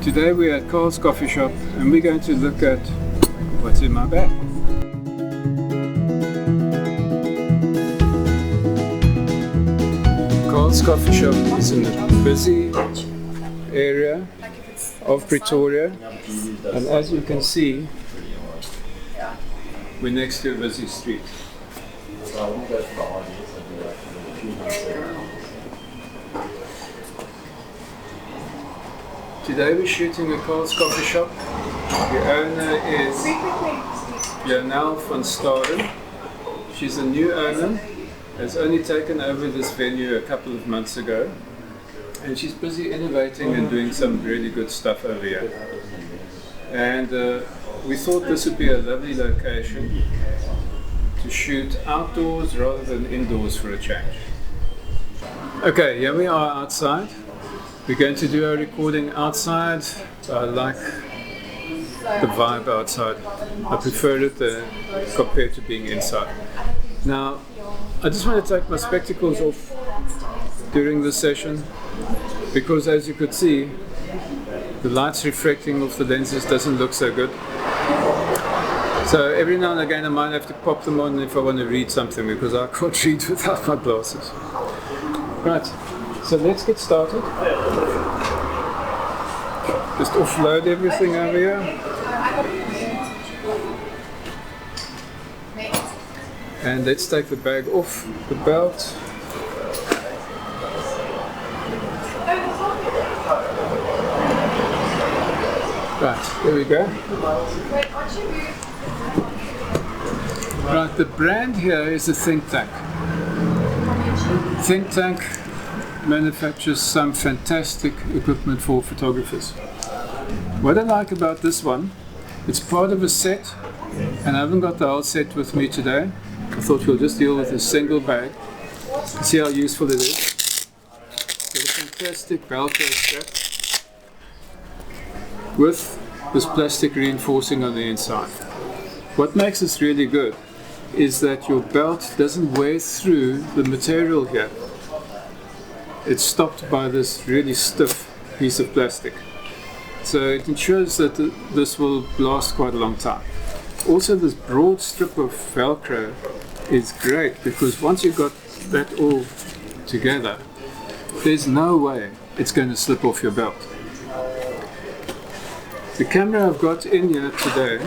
Today we're at Carl's coffee shop and we're going to look at what's in my bag. Carl's coffee shop is in a busy area of Pretoria, and as you can see, we're next to a busy street. Today we're shooting at Carl's coffee shop. The owner is Janelle van Staden. She's a new owner, has only taken over this venue a couple of months ago, and she's busy innovating and doing some really good stuff over here. And we thought this would be a lovely location to shoot outdoors rather than indoors for a change. Okay, here we are outside. We're going to do our recording outside. I like the vibe outside. I prefer it compared to being inside. Now, I just want to take my spectacles off during this session because, as you could see, the light's reflecting off the lenses doesn't look so good. So every now and again I might have to pop them on if I want to read something because I can't read without my glasses. Right, so let's get started. Just offload everything over here. And let's take the bag off the belt. Right, there we go. Right, the brand here is a ThinkTANK. ThinkTANK manufactures some fantastic equipment for photographers. What I like about this one, it's part of a set, and I haven't got the whole set with me today. I thought we'll just deal with a single bag. See how useful it is. Got a fantastic Velcro strap with this plastic reinforcing on the inside. What makes this really good is that your belt doesn't wear through the material here. It's stopped by this really stiff piece of plastic. So it ensures that this will last quite a long time. Also, this broad strip of Velcro is great because once you've got that all together, there's no way it's going to slip off your belt. The camera I've got in here today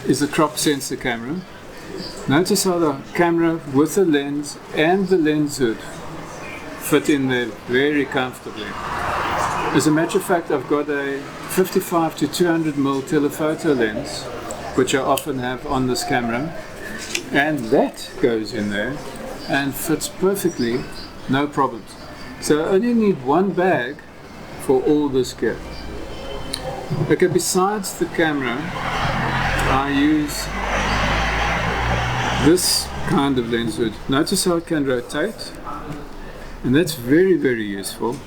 is a crop sensor camera. Notice how the camera with the lens and the lens hood fit in there very comfortably. As a matter of fact, I've got a 55 to 200mm telephoto lens, which I often have on this camera, and that goes in there and fits perfectly, no problems. So I only need one bag for all this gear. Okay, besides the camera, I use this kind of lens hood. Notice how it can rotate, and that's very, very useful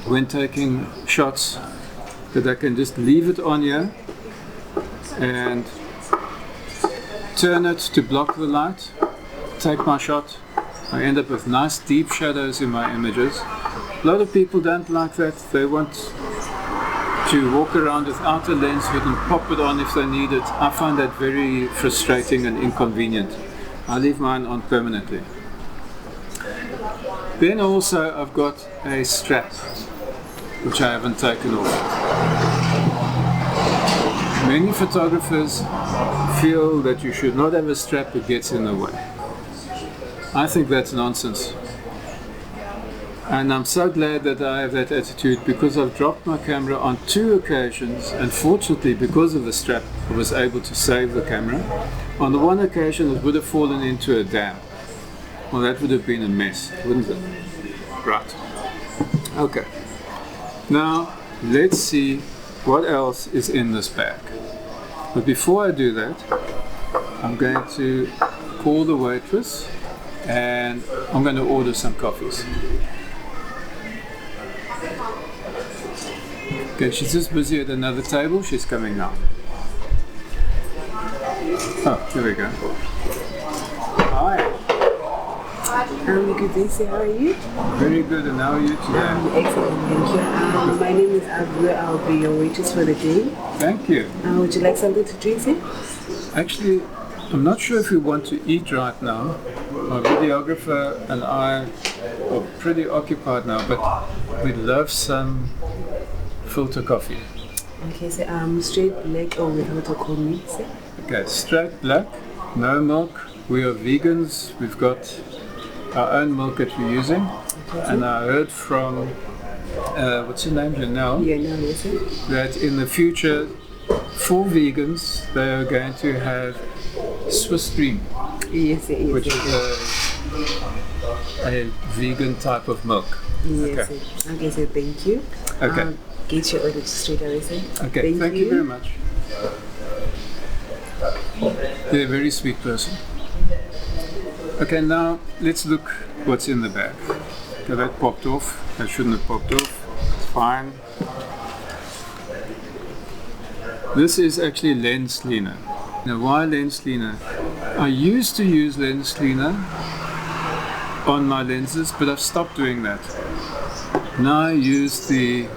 when taking shots, that I can just leave it on here and turn it to block the light, take my shot. I end up with nice deep shadows in my images. A lot of people don't like that. They want to walk around without a lens hood and pop it on if they need it. I find that very frustrating and inconvenient. I leave mine on permanently. Then also I've got a strap, which I haven't taken off. Many photographers feel that you should not have a strap that gets in the way. I think that's nonsense. And I'm so glad that I have that attitude because I've dropped my camera on 2 occasions, and fortunately because of the strap I was able to save the camera. On the one occasion it would have fallen into a dam. Well, that would have been a mess, wouldn't it? Right. Okay. Now let's see what else is in this bag. But before I do that, I'm going to call the waitress and I'm going to order some coffees. Okay, she's just busy at another table. She's coming now. Oh, here we go. Hi. Good day, sir. How are you? Very good, and how are you today? Excellent, thank you. My name is Abu. I'll be your waitress for the day. Thank you. Would you like something to drink, sir? Actually, I'm not sure if we want to eat right now. My videographer and I are pretty occupied now, but we'd love some filter coffee. Okay, so straight black or without a cold milk, sir? Okay, straight black, no milk. We are vegans. We've got our own milk that we're using. Okay, and I heard from, what's your name, Janelle? Yeah, no, yes, sir. That in the future, for vegans, they are going to have Swiss cream. Yes, sir. Yes, which sir. is a vegan type of milk. Yes, Okay. sir. Okay, sir, thank you. Okay. Get your order straight away, sir. Okay, thank you very much. You're a very sweet person. Okay, now let's look what's in the bag. Okay, that popped off. That shouldn't have popped off. It's fine. This is actually lens cleaner. Now, why lens cleaner? I used to use lens cleaner on my lenses, but I've stopped doing that. Now I use the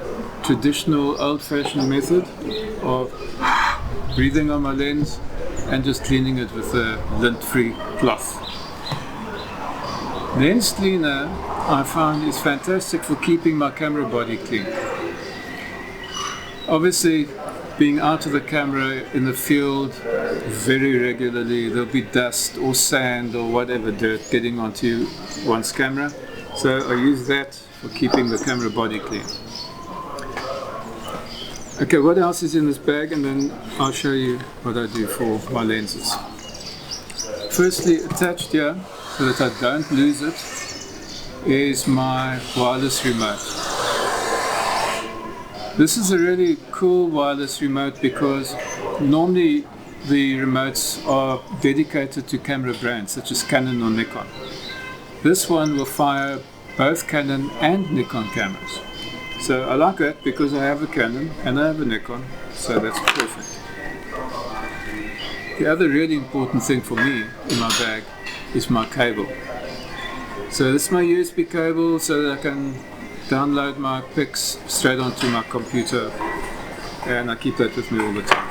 traditional old-fashioned method of breathing on my lens and just cleaning it with a lint-free cloth. Lens cleaner, I found, is fantastic for keeping my camera body clean. Obviously, being out of the camera in the field very regularly, there'll be dust or sand or whatever dirt getting onto one's camera. So I use that for keeping the camera body clean. Okay, what else is in this bag, and then I'll show you what I do for my lenses. Firstly, attached here, so that I don't lose it, is my wireless remote. This is a really cool wireless remote because normally the remotes are dedicated to camera brands such as Canon or Nikon. This one will fire both Canon and Nikon cameras. So I like that because I have a Canon and I have a Nikon, so that's perfect. The other really important thing for me in my bag is my cable. So this is my USB cable so that I can download my pics straight onto my computer, and I keep that with me all the time.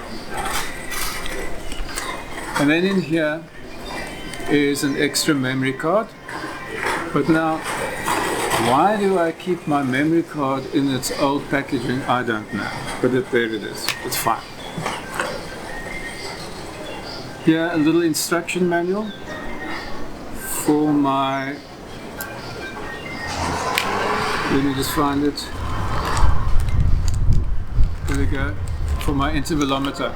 And then in here is an extra memory card. But now, why do I keep my memory card in its old packaging? I don't know, but there it is. It's fine. Here, a little instruction manual for my, let me just find it. There we go. For my intervalometer.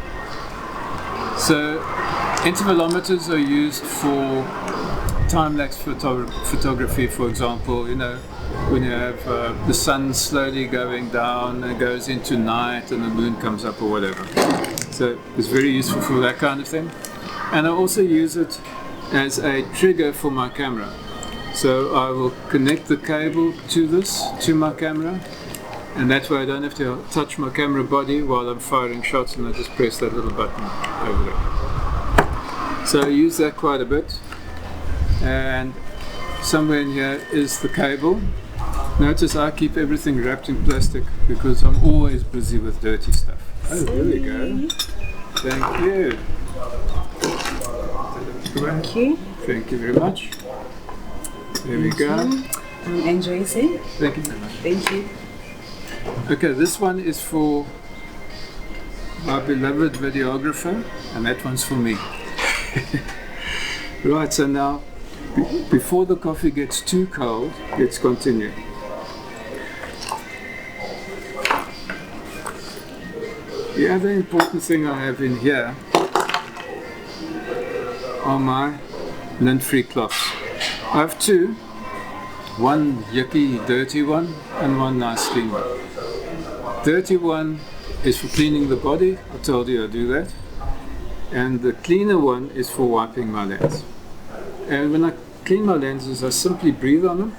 So intervalometers are used for time-lapse photography, for example. You know, when you have the sun slowly going down, it goes into night and the moon comes up or whatever. So it's very useful for that kind of thing. And I also use it as a trigger for my camera. So I will connect the cable to this, to my camera, and that way I don't have to touch my camera body while I'm firing shots, and I just press that little button over there. So I use that quite a bit. And somewhere in here is the cable. Notice I keep everything wrapped in plastic because I'm always busy with dirty stuff. Oh, there we go. Thank you. Thank you. Thank you very much. There we go. Enjoy it. Thank you very much. Thank you. Okay, this one is for my beloved videographer, and that one's for me. Right, so now, before the coffee gets too cold, let's continue. The other important thing I have in here are my lint-free cloths. I have two, one yucky, dirty one, and one nice clean one. Dirty one is for cleaning the body. I told you I do that. And the cleaner one is for wiping my lens. And when I clean my lenses, I simply breathe on them.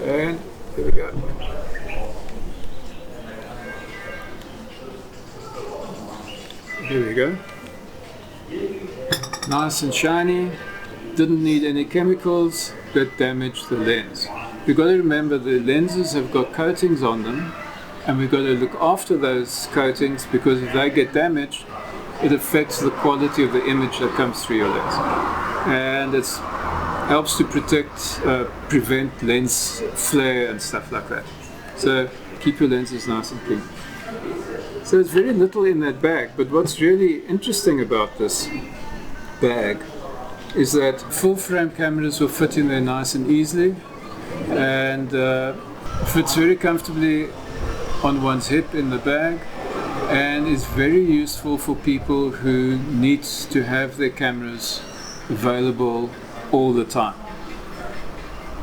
And there we go. Here we go. Nice and shiny. didn't need any chemicals that damaged the lens. You've got to remember the lenses have got coatings on them, and we've got to look after those coatings, because if they get damaged, it affects the quality of the image that comes through your lens. And it helps to prevent lens flare and stuff like that. So keep your lenses nice and clean. So there's very little in that bag, but what's really interesting about this bag is that full frame cameras will fit in there nice and easily, and fits very comfortably on one's hip in the bag, and is very useful for people who need to have their cameras available all the time.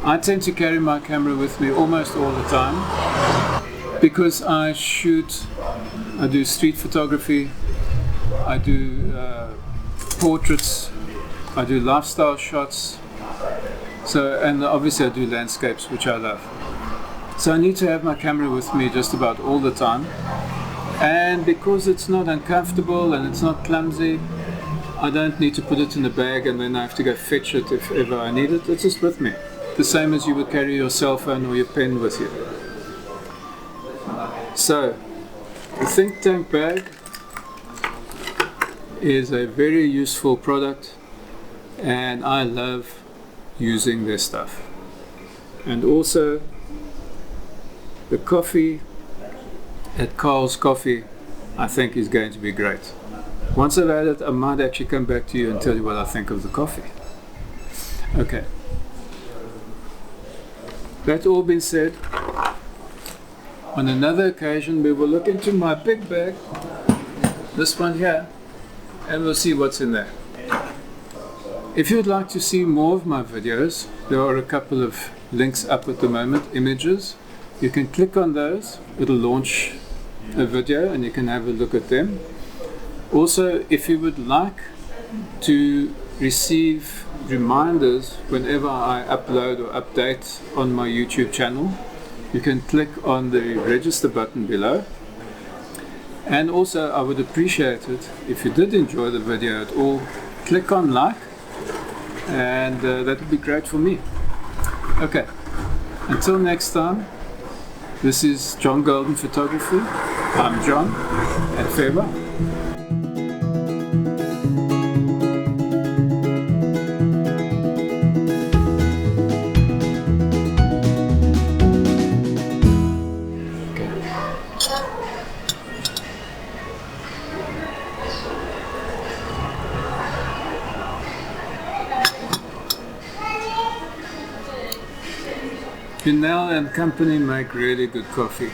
I tend to carry my camera with me almost all the time because I do street photography, I do portraits, I do lifestyle shots, and obviously I do landscapes, which I love. So I need to have my camera with me just about all the time, and because it's not uncomfortable and it's not clumsy, I don't need to put it in a bag and then I have to go fetch it if ever I need it. It's just with me, the same as you would carry your cell phone or your pen with you. So the ThinkTANK bag is a very useful product, and I love using their stuff. And also the coffee at Carl's Coffee, I think, is going to be great. Once I've had it, I might actually come back to you and tell you what I think of the coffee. Okay. That all being said, on another occasion we will look into my big bag, this one here, and we'll see what's in there. If you'd like to see more of my videos, there are a couple of links up at the moment, images. You can click on those, it'll launch a video and you can have a look at them. Also, if you would like to receive reminders whenever I upload or update on my YouTube channel, you can click on the register button below. And also, I would appreciate it if you did enjoy the video at all, click on like, and that would be great for me. Okay, until next time, this is John Golden Photography. I'm John, and farewell. Pinel and Company make really good coffee.